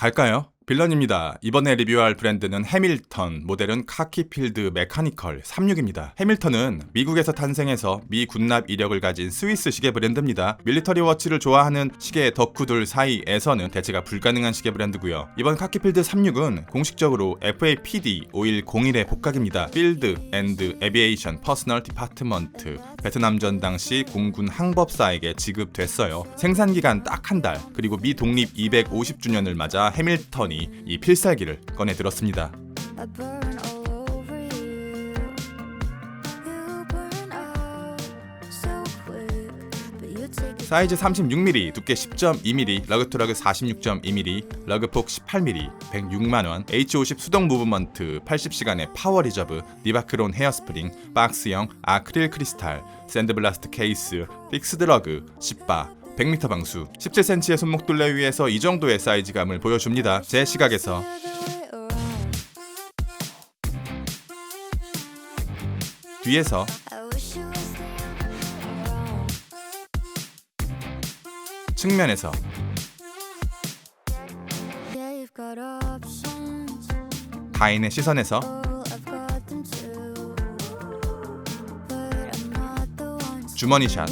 갈까요? 빌런입니다. 이번에 리뷰할 브랜드는 해밀턴, 모델은 카키필드 메카니컬 36입니다. 해밀턴은 미국에서 탄생해서 미 군납 이력을 가진 스위스 시계 브랜드입니다. 밀리터리 워치를 좋아하는 시계 덕후들 사이에서는 대체가 불가능한 시계 브랜드고요. 이번 카키필드 36은 공식적으로 FAPD 5101의 복각입니다. 필드 앤드 에비에이션 퍼스널 디파트먼트, 베트남전 당시 공군 항법사에게 지급됐어요. 생산기간 딱 한 달, 그리고 미 독립 250주년을 맞아 해밀턴이 이 필살기를 꺼내 들었습니다. 사이즈 36mm, 두께 10.2mm, 러그트러그 46.2mm, 러그폭 18mm, 106만원, H50 수동 무브먼트, 80시간의 파워 리저브, 니바크론 헤어스프링, 박스형, 아크릴 크리스탈, 샌드블라스트 케이스, 픽스드 러그, 10바, 100m 방수, 17cm의 손목둘레 위에서 이 정도의 사이즈감을 보여줍니다. 제 시각에서 뒤에서 측면에서 가인의 시선에서 주머니샷,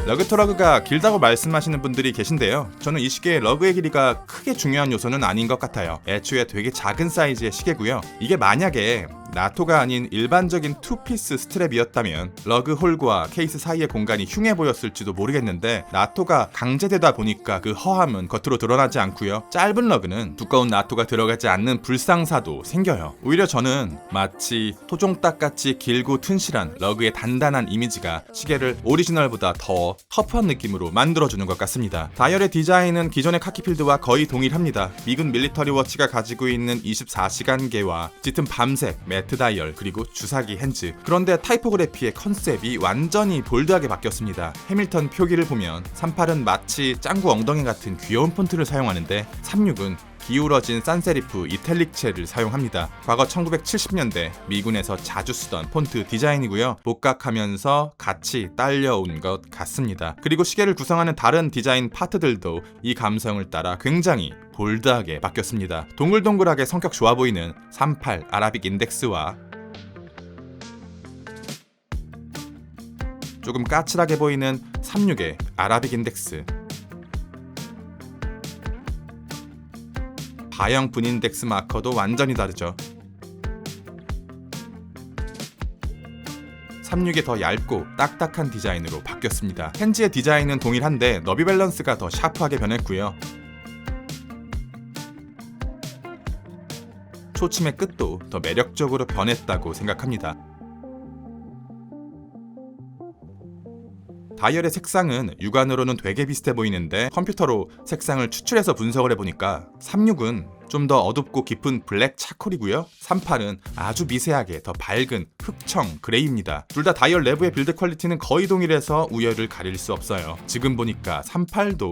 러그토러그가 길다고 말씀하시는 분들이 계신데요. 저는 이 시계의 러그의 길이가 크게 중요한 요소는 아닌 것 같아요. 애초에 되게 작은 사이즈의 시계고요. 이게 만약에 나토가 아닌 일반적인 투피스 스트랩이었다면 러그 홀과 케이스 사이의 공간이 흉해 보였을지도 모르겠는데, 나토가 강제되다 보니까 그 허함은 겉으로 드러나지 않고요. 짧은 러그는 두꺼운 나토가 들어가지 않는 불상사도 생겨요. 오히려 저는 마치 토종닭같이 길고 튼실한 러그의 단단한 이미지가 시계를 오리지널보다 더 터프한 느낌으로 만들어주는 것 같습니다. 다이얼의 디자인은 기존의 카키필드와 거의 동일합니다. 미군 밀리터리 워치가 가지고 있는 24시간계와 짙은 밤색 매트 다이얼, 그리고 주사기 핸즈. 그런데 타이포그래피의 컨셉이 완전히 볼드하게 바뀌었습니다. 해밀턴 표기를 보면 38은 마치 짱구 엉덩이 같은 귀여운 폰트를 사용하는데 36은 기울어진 산세리프 이탈릭체를 사용합니다. 과거 1970년대 미군에서 자주 쓰던 폰트 디자인이고요. 복각하면서 같이 딸려온 것 같습니다. 그리고 시계를 구성하는 다른 디자인 파트들도 이 감성을 따라 굉장히 볼드하게 바뀌었습니다. 동글동글하게 성격 좋아 보이는 38 아라빅 인덱스와 조금 까칠하게 보이는 36의 아라빅 인덱스, 바형 분인덱스 마커도 완전히 다르죠. 36이 더 얇고 딱딱한 디자인으로 바뀌었습니다. 핸즈의 디자인은 동일한데 너비 밸런스가 더 샤프하게 변했고요. 초침의 끝도 더 매력적으로 변했다고 생각합니다. 다이얼의 색상은 육안으로는 되게 비슷해 보이는데 컴퓨터로 색상을 추출해서 분석을 해보니까 36은 좀 더 어둡고 깊은 블랙 차콜이고요. 38은 아주 미세하게 더 밝은 흑청 그레이입니다. 둘 다 다이얼 내부의 빌드 퀄리티는 거의 동일해서 우열을 가릴 수 없어요. 지금 보니까 38도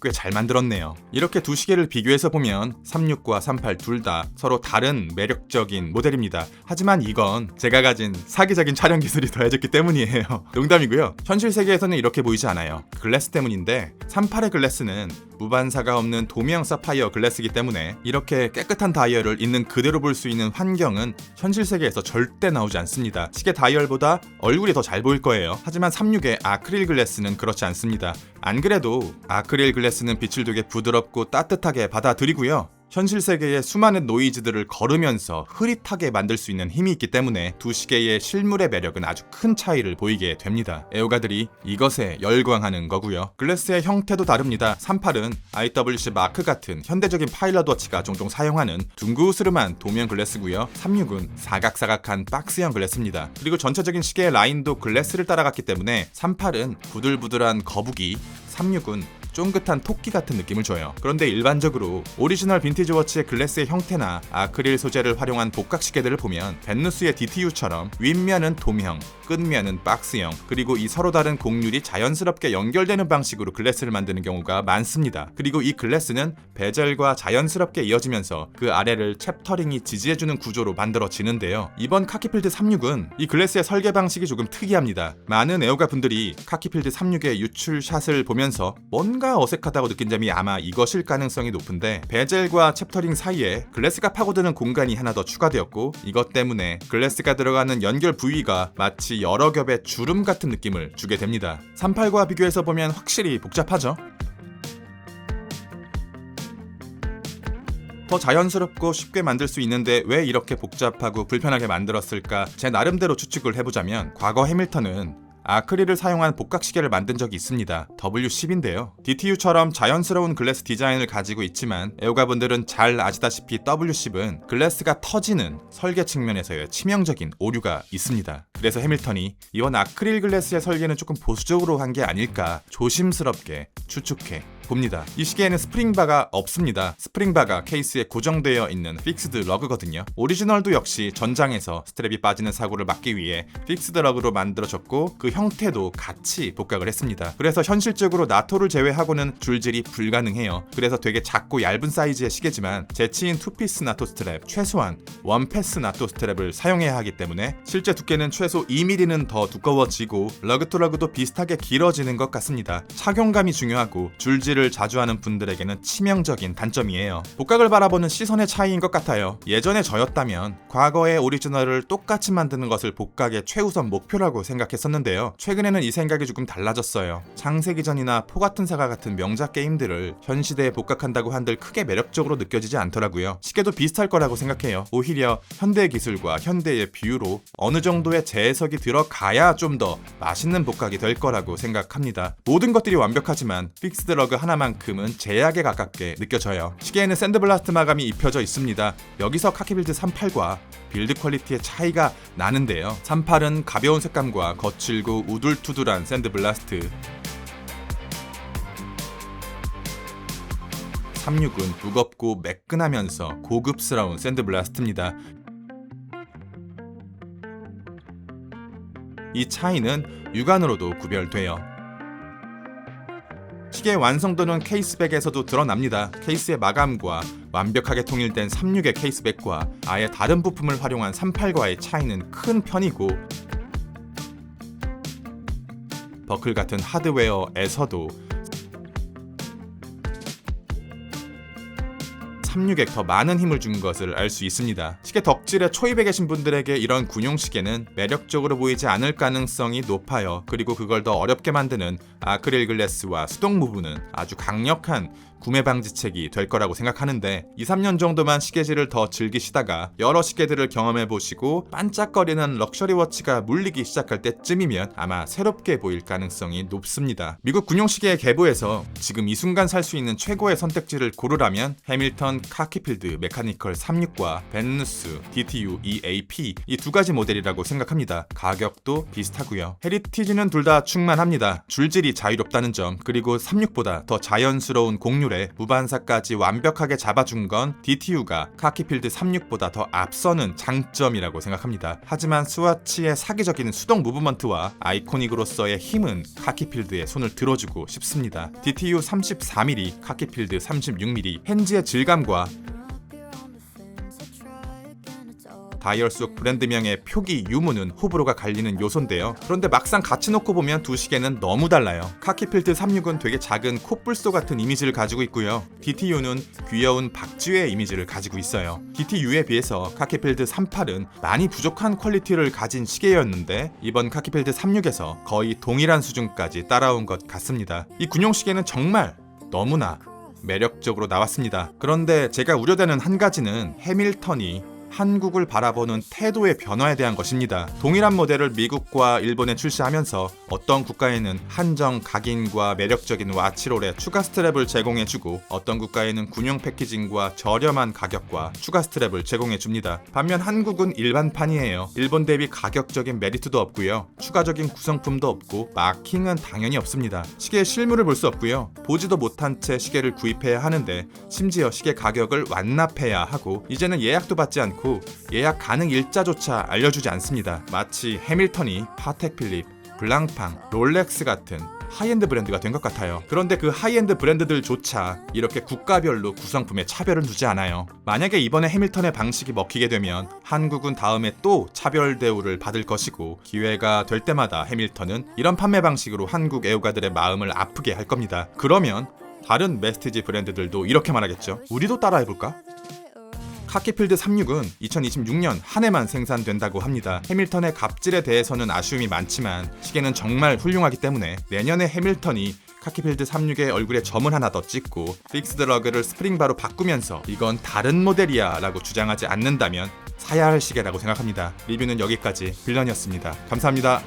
꽤 잘 만들었네요. 이렇게 두 시계를 비교해서 보면 36과 38 둘 다 서로 다른 매력적인 모델입니다. 하지만 이건 제가 가진 사기적인 촬영 기술이 더해졌기 때문이에요. 농담이고요. 현실 세계에서는 이렇게 보이지 않아요. 글래스 때문인데 38의 글래스는 무반사가 없는 도미형 사파이어 글래스이기 때문에 이렇게 깨끗한 다이얼을 있는 그대로 볼 수 있는 환경은 현실 세계에서 절대 나오지 않습니다. 시계 다이얼보다 얼굴이 더 잘 보일 거예요. 하지만 36의 아크릴 글래스는 그렇지 않습니다. 안 그래도 아크릴 글래스는 빛을 되게 부드럽고 따뜻하게 받아들이고요. 현실 세계의 수많은 노이즈들을 걸으면서 흐릿하게 만들 수 있는 힘이 있기 때문에 두 시계의 실물의 매력은 아주 큰 차이를 보이게 됩니다. 애호가들이 이것에 열광하는 거고요. 글래스의 형태도 다릅니다. 38은 IWC 마크 같은 현대적인 파일럿 워치가 종종 사용하는 둥그스름한 도면 글래스고요. 36은 사각사각한 박스형 글래스입니다. 그리고 전체적인 시계의 라인도 글래스를 따라갔기 때문에 38은 부들부들한 거북이, 36은 쫑긋한 토끼 같은 느낌을 줘요. 그런데 일반적으로 오리지널 빈티지 워치의 글래스의 형태나 아크릴 소재를 활용한 복각 시계들을 보면 벤누스의 DTU처럼 윗면은 돔형, 끝면은 박스형, 그리고 이 서로 다른 곡률이 자연스럽게 연결되는 방식으로 글래스를 만드는 경우가 많습니다. 그리고 이 글래스는 베젤과 자연스럽게 이어지면서 그 아래를 챕터링이 지지해주는 구조로 만들어지는데요. 이번 카키필드 36은 이 글래스의 설계 방식이 조금 특이합니다. 많은 애호가 분들이 카키필드 36의 유출샷을 보면서 뭔가 어색하다고 느낀 점이 아마 이것일 가능성이 높은데, 베젤과 챕터링 사이에 글래스가 파고드는 공간이 하나 더 추가되었고, 이것 때문에 글래스가 들어가는 연결 부위가 마치 여러 겹의 주름 같은 느낌을 주게 됩니다. 38과 비교해서 보면 확실히 복잡하죠? 더 자연스럽고 쉽게 만들 수 있는데 왜 이렇게 복잡하고 불편하게 만들었을까? 제 나름대로 추측을 해보자면, 과거 해밀턴은 아크릴을 사용한 복각 시계를 만든 적이 있습니다. W10인데요. DTU처럼 자연스러운 글래스 디자인을 가지고 있지만 애호가분들은 잘 아시다시피 W10은 글래스가 터지는 설계 측면에서의 치명적인 오류가 있습니다. 그래서 해밀턴이 이번 아크릴 글래스의 설계는 조금 보수적으로 한 게 아닐까 조심스럽게 추측해 봅니다. 이 시계에는 스프링바가 없습니다. 스프링바가 케이스에 고정되어 있는 픽스드 러그거든요. 오리지널도 역시 전장에서 스트랩이 빠지는 사고를 막기 위해 픽스드 러그로 만들어졌고, 그 형태도 같이 복각을 했습니다. 그래서 현실적으로 나토를 제외하고는 줄질이 불가능해요. 그래서 되게 작고 얇은 사이즈의 시계지만 재치인 투피스 나토 스트랩, 최소한 원패스 나토 스트랩을 사용해야 하기 때문에 실제 두께는 최소 2mm는 더 두꺼워지고 러그 투 러그도 비슷하게 길어지는 것 같습니다. 착용감이 중요하고 줄질 를 자주 하는 분들에게는 치명적인 단점이에요. 복각을 바라보는 시선의 차이인 것 같아요. 예전에 저였다면 과거의 오리지널을 똑같이 만드는 것을 복각의 최우선 목표라고 생각했었는데요. 최근에는 이 생각이 조금 달라졌어요. 창세기 전이나 포 같은 사과 같은 명작 게임들을 현 시대에 복각한다고 한들 크게 매력적으로 느껴지지 않더라고요. 시계도 비슷할 거라고 생각해요. 오히려 현대의 기술과 현대의 비유로 어느 정도의 재해석이 들어가야 좀 더 맛있는 복각이 될 거라고 생각합니다. 모든 것들이 완벽하지만 픽스드 러그 하나만큼은 제약에 가깝게 느껴져요. 시계에는 샌드블라스트 마감이 입혀져 있습니다. 여기서 카키필드 38과 빌드 퀄리티의 차이가 나는데요. 38은 가벼운 색감과 거칠고 우둘투둘한 샌드블라스트, 36은 무겁고 매끈하면서 고급스러운 샌드블라스트입니다. 이 차이는 육안으로도 구별돼요. 시계의 완성도는 케이스백에서도 드러납니다. 케이스의 마감과 완벽하게 통일된 36의 케이스백과 아예 다른 부품을 활용한 38과의 차이는 큰 편이고, 버클 같은 하드웨어에서도 36에 더 많은 힘을 준 것을 알 수 있습니다. 시계 덕질에 초입에 계신 분들에게 이런 군용 시계는 매력적으로 보이지 않을 가능성이 높아요. 그리고 그걸 더 어렵게 만드는 아크릴 글래스와 수동 무브는 아주 강력한 구매 방지책이 될 거라고 생각하는데, 2-3년 정도만 시계질을 더 즐기시다가 여러 시계들을 경험해 보시고 반짝거리는 럭셔리 워치가 물리기 시작할 때쯤이면 아마 새롭게 보일 가능성이 높습니다. 미국 군용 시계의 계보에서 지금 이 순간 살 수 있는 최고의 선택지를 고르라면 해밀턴 카키필드 메카니컬 36과 벤누스 DTU EAP 이 두 가지 모델이라고 생각합니다. 가격도 비슷하고요. 헤리티지는 둘 다 충만합니다. 줄질이 자유롭다는 점, 그리고 36보다 더 자연스러운 곡률에 무반사까지 완벽하게 잡아준 건 DTU가 카키필드 36보다 더 앞서는 장점이라고 생각합니다. 하지만 스와치의 사기적인 수동 무브먼트와 아이코닉으로서의 힘은 카키필드에 손을 들어주고 싶습니다. DTU 34mm, 카키필드 36mm, 핸즈의 질감과 다이얼 속 브랜드명의 표기 유무는 호불호가 갈리는 요소인데요. 그런데 막상 같이 놓고 보면 두 시계는 너무 달라요. 카키필드 36은 되게 작은 콧불소 같은 이미지를 가지고 있고요. DTU는 귀여운 박쥐의 이미지를 가지고 있어요. DTU에 비해서 카키필드 38은 많이 부족한 퀄리티를 가진 시계였는데, 이번 카키필드 36에서 거의 동일한 수준까지 따라온 것 같습니다. 이 군용 시계는 정말 너무나 매력적으로 나왔습니다. 그런데 제가 우려되는 한 가지는 해밀턴이 한국을 바라보는 태도의 변화에 대한 것입니다. 동일한 모델을 미국과 일본에 출시하면서 어떤 국가에는 한정 각인과 매력적인 와치롤에 추가 스트랩을 제공해주고 어떤 국가에는 군용 패키징과 저렴한 가격과 추가 스트랩을 제공해줍니다. 반면 한국은 일반판이에요. 일본 대비 가격적인 메리트도 없고요. 추가적인 구성품도 없고 마킹은 당연히 없습니다. 시계의 실물을 볼 수 없고요. 보지도 못한 채 시계를 구입해야 하는데 심지어 시계 가격을 완납해야 하고 이제는 예약도 받지 않고 예약 가능 일자조차 알려주지 않습니다. 마치 해밀턴이 파텍 필립, 블랑팡, 롤렉스 같은 하이엔드 브랜드가 된 것 같아요. 그런데 그 하이엔드 브랜드들조차 이렇게 국가별로 구성품에 차별을 두지 않아요. 만약에 이번에 해밀턴의 방식이 먹히게 되면 한국은 다음에 또 차별 대우를 받을 것이고 기회가 될 때마다 해밀턴은 이런 판매 방식으로 한국 애호가들의 마음을 아프게 할 겁니다. 그러면 다른 메스티지 브랜드들도 이렇게 말하겠죠. 우리도 따라해볼까? 카키필드 36은 2026년 한 해만 생산된다고 합니다. 해밀턴의 갑질에 대해서는 아쉬움이 많지만 시계는 정말 훌륭하기 때문에 내년에 해밀턴이 카키필드 36의 얼굴에 점을 하나 더 찍고 픽스드 러그를 스프링바로 바꾸면서 이건 다른 모델이야 라고 주장하지 않는다면 사야 할 시계라고 생각합니다. 리뷰는 여기까지 빌런이었습니다. 감사합니다.